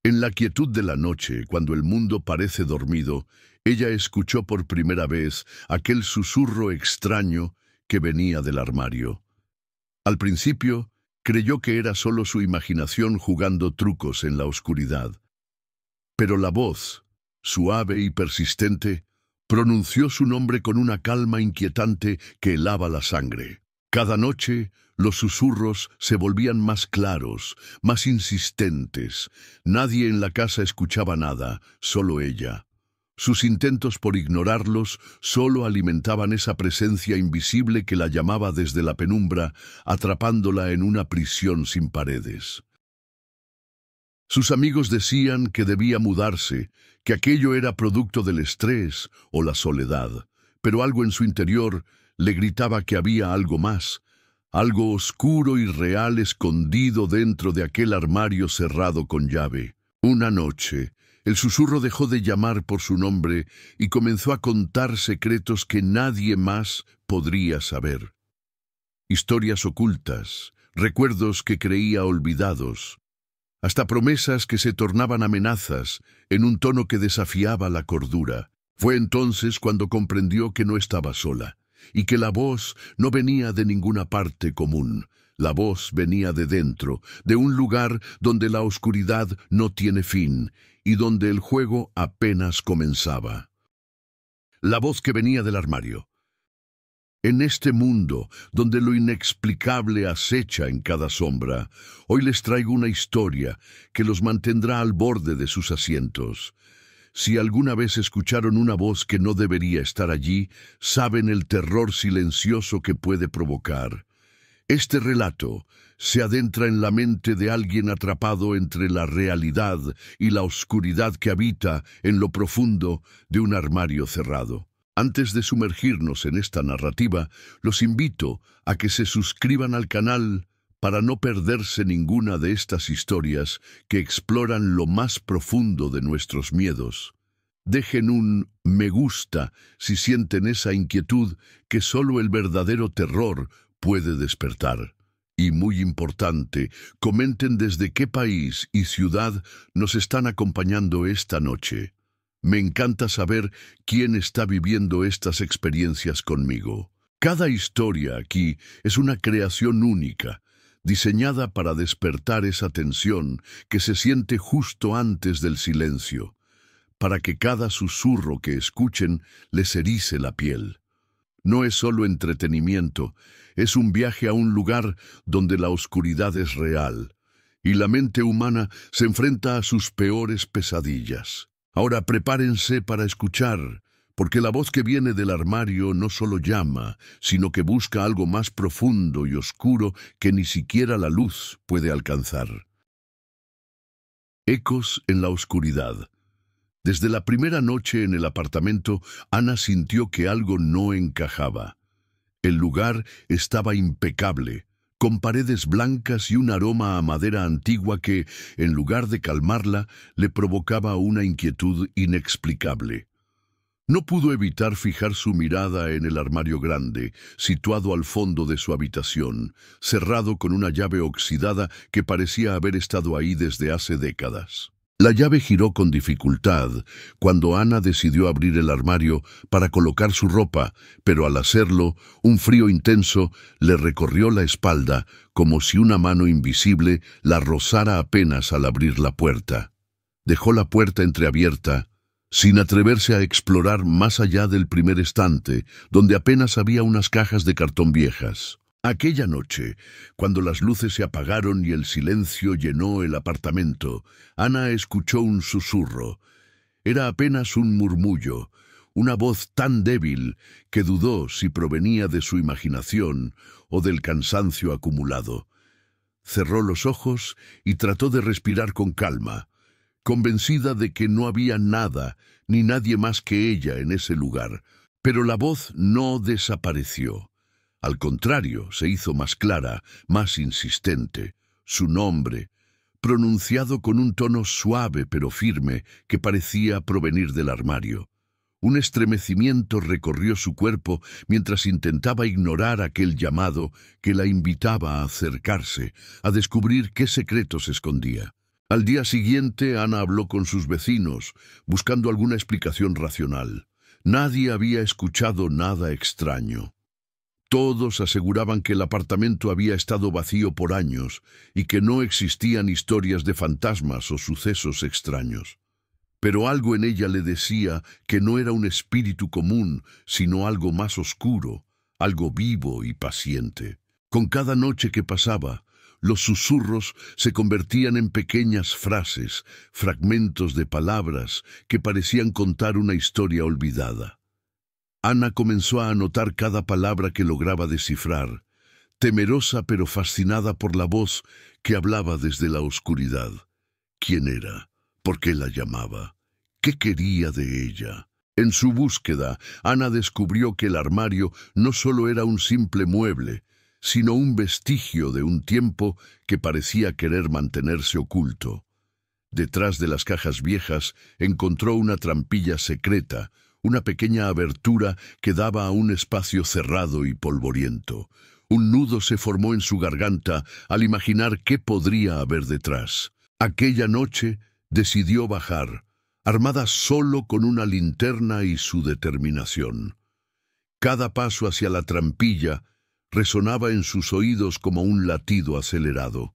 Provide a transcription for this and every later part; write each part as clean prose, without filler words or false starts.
En la quietud de la noche, cuando el mundo parece dormido, ella escuchó por primera vez aquel susurro extraño que venía del armario. Al principio, creyó que era solo su imaginación jugando trucos en la oscuridad. Pero la voz, suave y persistente, pronunció su nombre con una calma inquietante que helaba la sangre. Cada noche, los susurros se volvían más claros, más insistentes. Nadie en la casa escuchaba nada, solo ella. Sus intentos por ignorarlos solo alimentaban esa presencia invisible que la llamaba desde la penumbra, atrapándola en una prisión sin paredes. Sus amigos decían que debía mudarse, que aquello era producto del estrés o la soledad, pero algo en su interior le gritaba que había algo más, algo oscuro y real escondido dentro de aquel armario cerrado con llave. Una noche, el susurro dejó de llamar por su nombre y comenzó a contar secretos que nadie más podría saber. Historias ocultas, recuerdos que creía olvidados, hasta promesas que se tornaban amenazas en un tono que desafiaba la cordura. Fue entonces cuando comprendió que no estaba sola, y que la voz no venía de ninguna parte común. La voz venía de dentro, de un lugar donde la oscuridad no tiene fin, y donde el juego apenas comenzaba. La voz que venía del armario. En este mundo, donde lo inexplicable acecha en cada sombra, hoy les traigo una historia que los mantendrá al borde de sus asientos. Si alguna vez escucharon una voz que no debería estar allí, saben el terror silencioso que puede provocar. Este relato se adentra en la mente de alguien atrapado entre la realidad y la oscuridad que habita en lo profundo de un armario cerrado. Antes de sumergirnos en esta narrativa, los invito a que se suscriban al canal para no perderse ninguna de estas historias que exploran lo más profundo de nuestros miedos. Dejen un me gusta si sienten esa inquietud que solo el verdadero terror puede despertar. Y muy importante, comenten desde qué país y ciudad nos están acompañando esta noche. Me encanta saber quién está viviendo estas experiencias conmigo. Cada historia aquí es una creación única, diseñada para despertar esa tensión que se siente justo antes del silencio, para que cada susurro que escuchen les erice la piel. No es solo entretenimiento, es un viaje a un lugar donde la oscuridad es real, y la mente humana se enfrenta a sus peores pesadillas. Ahora prepárense para escuchar, porque la voz que viene del armario no solo llama, sino que busca algo más profundo y oscuro que ni siquiera la luz puede alcanzar. Ecos en la oscuridad. Desde la primera noche en el apartamento, Ana sintió que algo no encajaba. El lugar estaba impecable, con paredes blancas y un aroma a madera antigua que, en lugar de calmarla, le provocaba una inquietud inexplicable. No pudo evitar fijar su mirada en el armario grande, situado al fondo de su habitación, cerrado con una llave oxidada que parecía haber estado ahí desde hace décadas. La llave giró con dificultad cuando Ana decidió abrir el armario para colocar su ropa, pero al hacerlo, un frío intenso le recorrió la espalda como si una mano invisible la rozara apenas al abrir la puerta. Dejó la puerta entreabierta, sin atreverse a explorar más allá del primer estante, donde apenas había unas cajas de cartón viejas. Aquella noche, cuando las luces se apagaron y el silencio llenó el apartamento, Ana escuchó un susurro. Era apenas un murmullo, una voz tan débil que dudó si provenía de su imaginación o del cansancio acumulado. Cerró los ojos y trató de respirar con calma, convencida de que no había nada ni nadie más que ella en ese lugar. Pero la voz no desapareció. Al contrario, se hizo más clara, más insistente. Su nombre, pronunciado con un tono suave pero firme que parecía provenir del armario. Un estremecimiento recorrió su cuerpo mientras intentaba ignorar aquel llamado que la invitaba a acercarse, a descubrir qué secreto se escondía. Al día siguiente, Ana habló con sus vecinos, buscando alguna explicación racional. Nadie había escuchado nada extraño. Todos aseguraban que el apartamento había estado vacío por años y que no existían historias de fantasmas o sucesos extraños. Pero algo en ella le decía que no era un espíritu común, sino algo más oscuro, algo vivo y paciente. Con cada noche que pasaba, los susurros se convertían en pequeñas frases, fragmentos de palabras que parecían contar una historia olvidada. Ana comenzó a anotar cada palabra que lograba descifrar, temerosa pero fascinada por la voz que hablaba desde la oscuridad. ¿Quién era? ¿Por qué la llamaba? ¿Qué quería de ella? En su búsqueda, Ana descubrió que el armario no solo era un simple mueble, sino un vestigio de un tiempo que parecía querer mantenerse oculto. Detrás de las cajas viejas encontró una trampilla secreta, una pequeña abertura que daba a un espacio cerrado y polvoriento. Un nudo se formó en su garganta al imaginar qué podría haber detrás. Aquella noche decidió bajar, armada solo con una linterna y su determinación. Cada paso hacia la trampilla resonaba en sus oídos como un latido acelerado.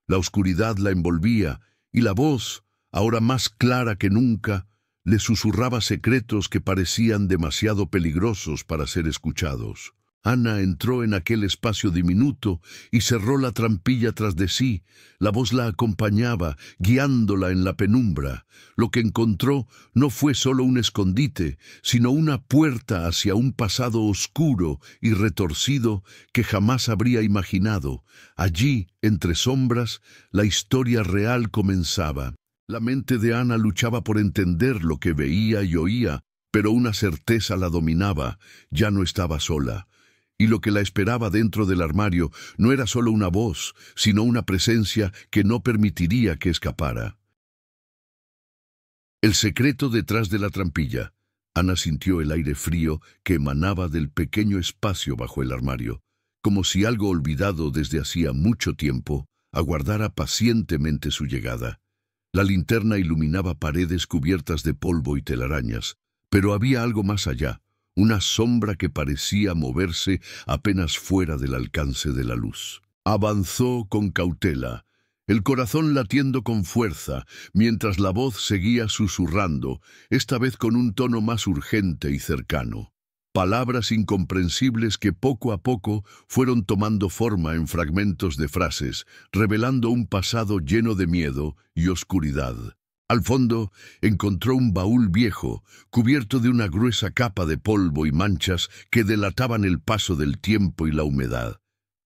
La oscuridad la envolvía y la voz, ahora más clara que nunca, le susurraba secretos que parecían demasiado peligrosos para ser escuchados. Ana entró en aquel espacio diminuto y cerró la trampilla tras de sí. La voz la acompañaba, guiándola en la penumbra. Lo que encontró no fue solo un escondite, sino una puerta hacia un pasado oscuro y retorcido que jamás habría imaginado. Allí, entre sombras, la historia real comenzaba. La mente de Ana luchaba por entender lo que veía y oía, pero una certeza la dominaba: ya no estaba sola. Y lo que la esperaba dentro del armario no era solo una voz, sino una presencia que no permitiría que escapara. El secreto detrás de la trampilla. Ana sintió el aire frío que emanaba del pequeño espacio bajo el armario, como si algo olvidado desde hacía mucho tiempo aguardara pacientemente su llegada. La linterna iluminaba paredes cubiertas de polvo y telarañas, pero había algo más allá. Una sombra que parecía moverse apenas fuera del alcance de la luz. Avanzó con cautela, el corazón latiendo con fuerza, mientras la voz seguía susurrando, esta vez con un tono más urgente y cercano. Palabras incomprensibles que poco a poco fueron tomando forma en fragmentos de frases, revelando un pasado lleno de miedo y oscuridad. Al fondo encontró un baúl viejo, cubierto de una gruesa capa de polvo y manchas que delataban el paso del tiempo y la humedad.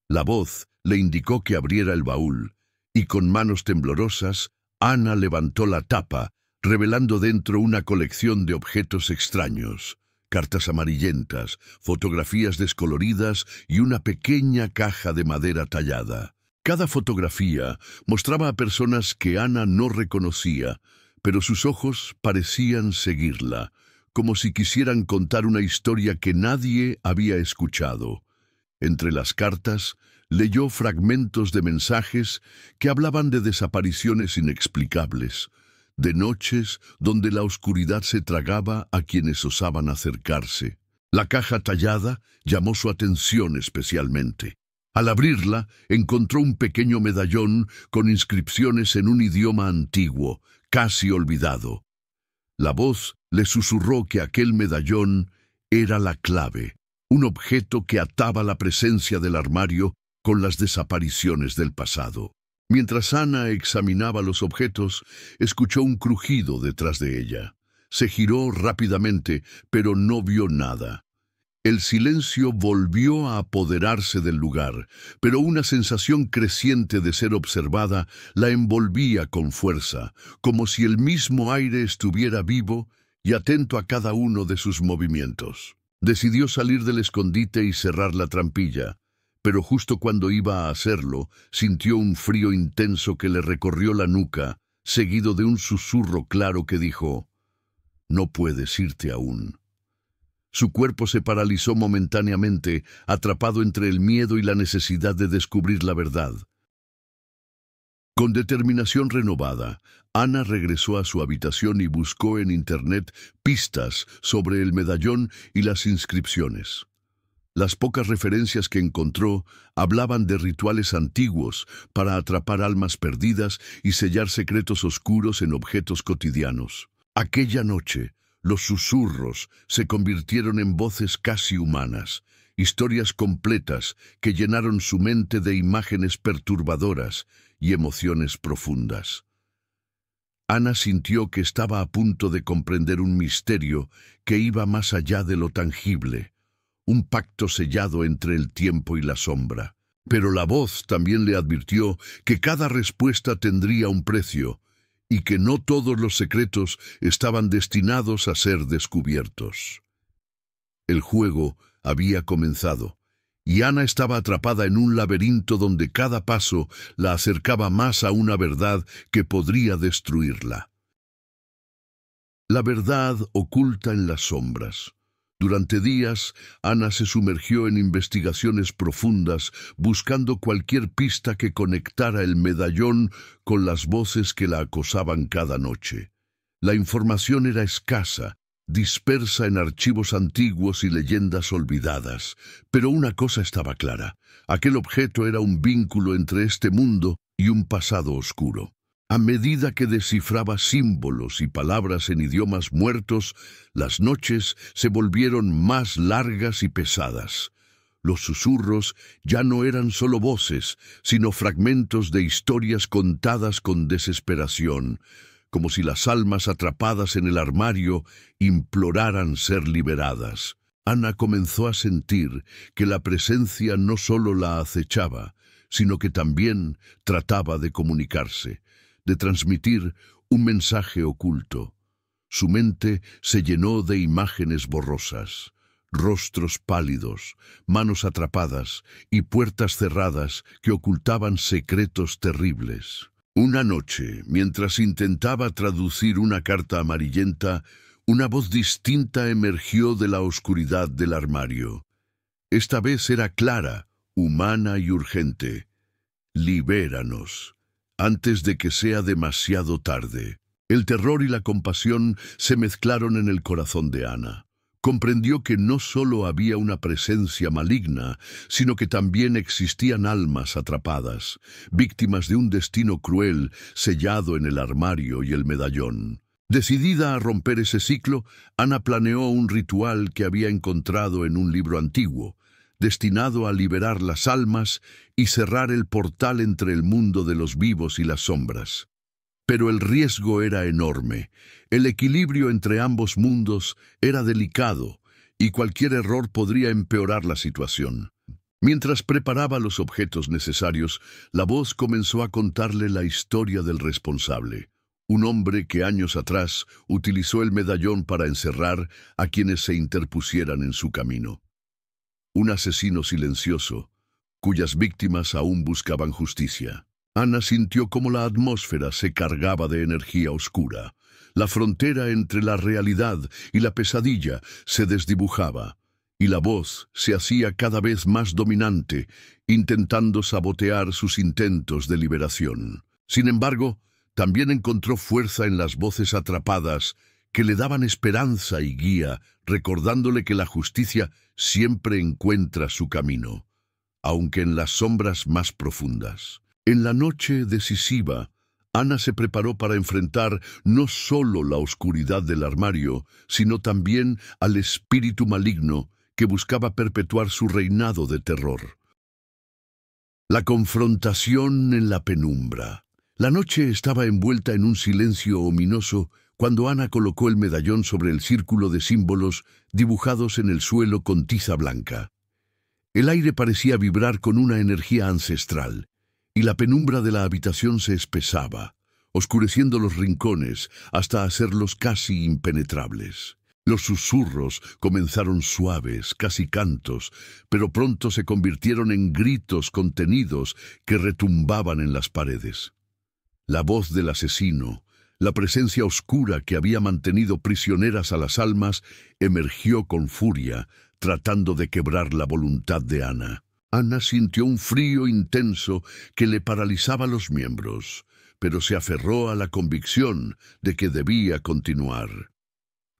La voz le indicó que abriera el baúl, y con manos temblorosas, Ana levantó la tapa, revelando dentro una colección de objetos extraños: cartas amarillentas, fotografías descoloridas y una pequeña caja de madera tallada. Cada fotografía mostraba a personas que Ana no reconocía, pero sus ojos parecían seguirla, como si quisieran contar una historia que nadie había escuchado. Entre las cartas, leyó fragmentos de mensajes que hablaban de desapariciones inexplicables, de noches donde la oscuridad se tragaba a quienes osaban acercarse. La caja tallada llamó su atención especialmente. Al abrirla, encontró un pequeño medallón con inscripciones en un idioma antiguo, casi olvidado. La voz le susurró que aquel medallón era la clave, un objeto que ataba la presencia del armario con las desapariciones del pasado. Mientras Ana examinaba los objetos, escuchó un crujido detrás de ella. Se giró rápidamente, pero no vio nada. El silencio volvió a apoderarse del lugar, pero una sensación creciente de ser observada la envolvía con fuerza, como si el mismo aire estuviera vivo y atento a cada uno de sus movimientos. Decidió salir del escondite y cerrar la trampilla, pero justo cuando iba a hacerlo, sintió un frío intenso que le recorrió la nuca, seguido de un susurro claro que dijo: «No puedes irte aún». Su cuerpo se paralizó momentáneamente, atrapado entre el miedo y la necesidad de descubrir la verdad. Con determinación renovada, Ana regresó a su habitación y buscó en Internet pistas sobre el medallón y las inscripciones. Las pocas referencias que encontró hablaban de rituales antiguos para atrapar almas perdidas y sellar secretos oscuros en objetos cotidianos. Aquella noche, los susurros se convirtieron en voces casi humanas, historias completas que llenaron su mente de imágenes perturbadoras y emociones profundas. Ana sintió que estaba a punto de comprender un misterio que iba más allá de lo tangible, un pacto sellado entre el tiempo y la sombra. Pero la voz también le advirtió que cada respuesta tendría un precio y que no todos los secretos estaban destinados a ser descubiertos. El juego había comenzado, y Ana estaba atrapada en un laberinto donde cada paso la acercaba más a una verdad que podría destruirla. La verdad oculta en las sombras. Durante días, Ana se sumergió en investigaciones profundas, buscando cualquier pista que conectara el medallón con las voces que la acosaban cada noche. La información era escasa, dispersa en archivos antiguos y leyendas olvidadas, pero una cosa estaba clara: aquel objeto era un vínculo entre este mundo y un pasado oscuro. A medida que descifraba símbolos y palabras en idiomas muertos, las noches se volvieron más largas y pesadas. Los susurros ya no eran solo voces, sino fragmentos de historias contadas con desesperación, como si las almas atrapadas en el armario imploraran ser liberadas. Ana comenzó a sentir que la presencia no solo la acechaba, sino que también trataba de comunicarse, de transmitir un mensaje oculto. Su mente se llenó de imágenes borrosas, rostros pálidos, manos atrapadas y puertas cerradas que ocultaban secretos terribles. Una noche, mientras intentaba traducir una carta amarillenta, una voz distinta emergió de la oscuridad del armario. Esta vez era clara, humana y urgente. «Libéranos, antes de que sea demasiado tarde». El terror y la compasión se mezclaron en el corazón de Ana. Comprendió que no solo había una presencia maligna, sino que también existían almas atrapadas, víctimas de un destino cruel sellado en el armario y el medallón. Decidida a romper ese ciclo, Ana planeó un ritual que había encontrado en un libro antiguo, destinado a liberar las almas y cerrar el portal entre el mundo de los vivos y las sombras. Pero el riesgo era enorme. El equilibrio entre ambos mundos era delicado y cualquier error podría empeorar la situación. Mientras preparaba los objetos necesarios, la voz comenzó a contarle la historia del responsable, un hombre que años atrás utilizó el medallón para encerrar a quienes se interpusieran en su camino. Un asesino silencioso, cuyas víctimas aún buscaban justicia. Ana sintió cómo la atmósfera se cargaba de energía oscura. La frontera entre la realidad y la pesadilla se desdibujaba, y la voz se hacía cada vez más dominante, intentando sabotear sus intentos de liberación. Sin embargo, también encontró fuerza en las voces atrapadas que le daban esperanza y guía, recordándole que la justicia siempre encuentra su camino, aunque en las sombras más profundas. En la noche decisiva, Ana se preparó para enfrentar no solo la oscuridad del armario, sino también al espíritu maligno que buscaba perpetuar su reinado de terror. La confrontación en la penumbra. La noche estaba envuelta en un silencio ominoso cuando Ana colocó el medallón sobre el círculo de símbolos dibujados en el suelo con tiza blanca. El aire parecía vibrar con una energía ancestral, y la penumbra de la habitación se espesaba, oscureciendo los rincones hasta hacerlos casi impenetrables. Los susurros comenzaron suaves, casi cantos, pero pronto se convirtieron en gritos contenidos que retumbaban en las paredes. La voz del asesino, la presencia oscura que había mantenido prisioneras a las almas, emergió con furia, tratando de quebrar la voluntad de Ana. Ana sintió un frío intenso que le paralizaba los miembros, pero se aferró a la convicción de que debía continuar.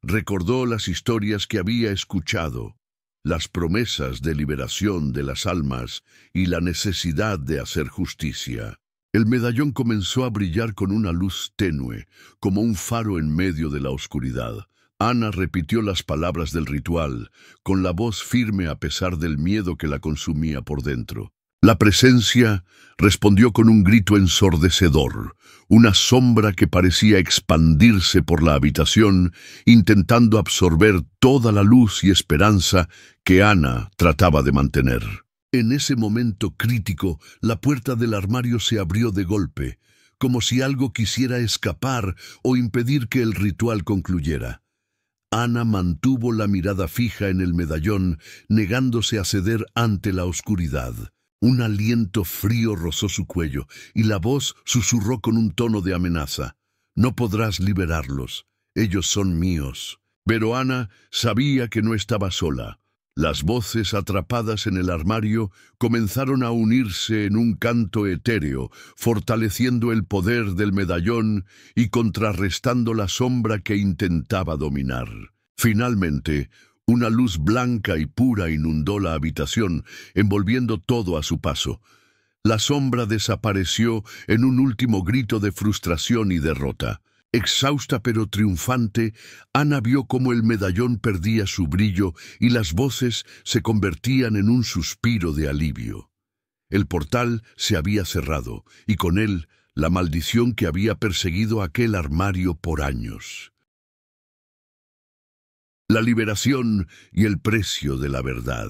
Recordó las historias que había escuchado, las promesas de liberación de las almas y la necesidad de hacer justicia. El medallón comenzó a brillar con una luz tenue, como un faro en medio de la oscuridad. Ana repitió las palabras del ritual, con la voz firme a pesar del miedo que la consumía por dentro. La presencia respondió con un grito ensordecedor, una sombra que parecía expandirse por la habitación, intentando absorber toda la luz y esperanza que Ana trataba de mantener. En ese momento crítico, la puerta del armario se abrió de golpe, como si algo quisiera escapar o impedir que el ritual concluyera. Ana mantuvo la mirada fija en el medallón, negándose a ceder ante la oscuridad. Un aliento frío rozó su cuello, y la voz susurró con un tono de amenaza. «No podrás liberarlos. Ellos son míos». Pero Ana sabía que no estaba sola. Las voces atrapadas en el armario comenzaron a unirse en un canto etéreo, fortaleciendo el poder del medallón y contrarrestando la sombra que intentaba dominar. Finalmente, una luz blanca y pura inundó la habitación, envolviendo todo a su paso. La sombra desapareció en un último grito de frustración y derrota. Exhausta pero triunfante, Ana vio cómo el medallón perdía su brillo y las voces se convertían en un suspiro de alivio. El portal se había cerrado, y con él la maldición que había perseguido aquel armario por años. La liberación y el precio de la verdad.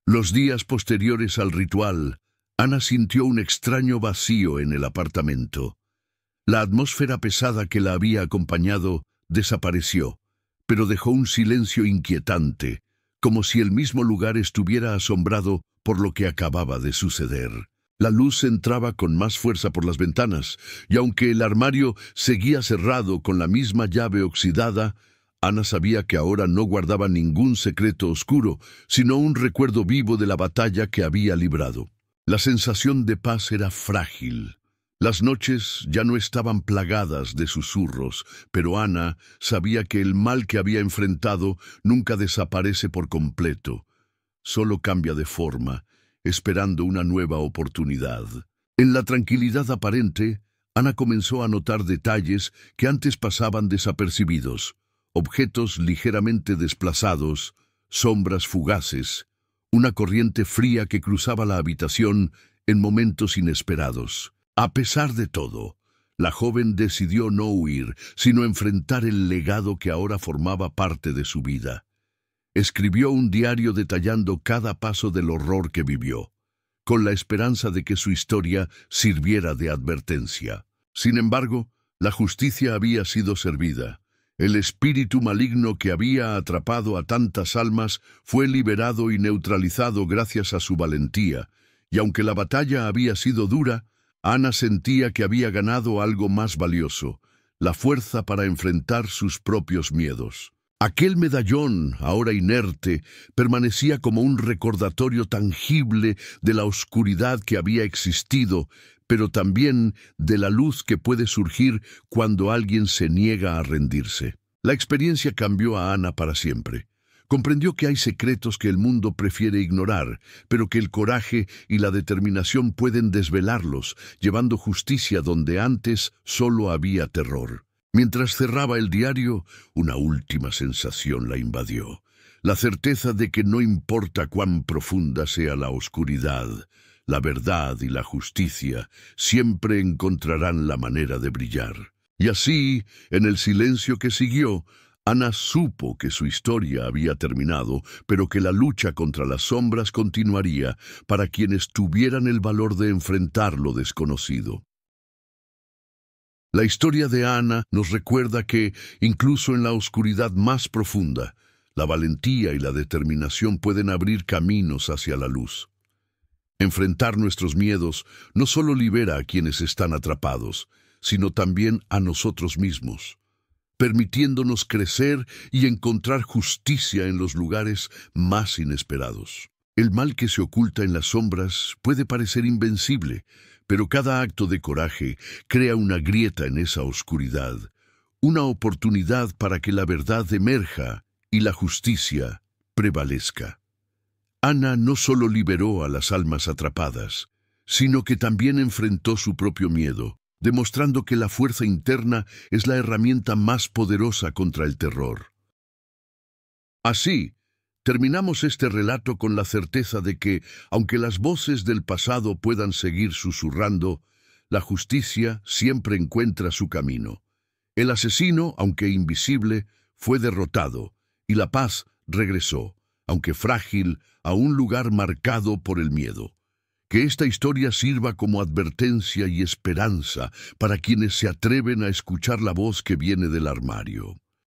Los días posteriores al ritual, Ana sintió un extraño vacío en el apartamento. La atmósfera pesada que la había acompañado desapareció, pero dejó un silencio inquietante, como si el mismo lugar estuviera asombrado por lo que acababa de suceder. La luz entraba con más fuerza por las ventanas, y aunque el armario seguía cerrado con la misma llave oxidada, Ana sabía que ahora no guardaba ningún secreto oscuro, sino un recuerdo vivo de la batalla que había librado. La sensación de paz era frágil. Las noches ya no estaban plagadas de susurros, pero Ana sabía que el mal que había enfrentado nunca desaparece por completo. Solo cambia de forma, esperando una nueva oportunidad. En la tranquilidad aparente, Ana comenzó a notar detalles que antes pasaban desapercibidos. Objetos ligeramente desplazados, sombras fugaces, una corriente fría que cruzaba la habitación en momentos inesperados. A pesar de todo, la joven decidió no huir, sino enfrentar el legado que ahora formaba parte de su vida. Escribió un diario detallando cada paso del horror que vivió, con la esperanza de que su historia sirviera de advertencia. Sin embargo, la justicia había sido servida. El espíritu maligno que había atrapado a tantas almas fue liberado y neutralizado gracias a su valentía, y aunque la batalla había sido dura, Ana sentía que había ganado algo más valioso, la fuerza para enfrentar sus propios miedos. Aquel medallón, ahora inerte, permanecía como un recordatorio tangible de la oscuridad que había existido, pero también de la luz que puede surgir cuando alguien se niega a rendirse. La experiencia cambió a Ana para siempre. Comprendió que hay secretos que el mundo prefiere ignorar, pero que el coraje y la determinación pueden desvelarlos, llevando justicia donde antes solo había terror. Mientras cerraba el diario, una última sensación la invadió. La certeza de que no importa cuán profunda sea la oscuridad, la verdad y la justicia siempre encontrarán la manera de brillar. Y así, en el silencio que siguió, Ana supo que su historia había terminado, pero que la lucha contra las sombras continuaría para quienes tuvieran el valor de enfrentar lo desconocido. La historia de Ana nos recuerda que, incluso en la oscuridad más profunda, la valentía y la determinación pueden abrir caminos hacia la luz. Enfrentar nuestros miedos no solo libera a quienes están atrapados, sino también a nosotros mismos, permitiéndonos crecer y encontrar justicia en los lugares más inesperados. El mal que se oculta en las sombras puede parecer invencible, pero cada acto de coraje crea una grieta en esa oscuridad, una oportunidad para que la verdad emerja y la justicia prevalezca. Ana no solo liberó a las almas atrapadas, sino que también enfrentó su propio miedo, demostrando que la fuerza interna es la herramienta más poderosa contra el terror. Así, terminamos este relato con la certeza de que, aunque las voces del pasado puedan seguir susurrando, la justicia siempre encuentra su camino. El asesino, aunque invisible, fue derrotado, y la paz regresó, aunque frágil, a un lugar marcado por el miedo. Que esta historia sirva como advertencia y esperanza para quienes se atreven a escuchar la voz que viene del armario.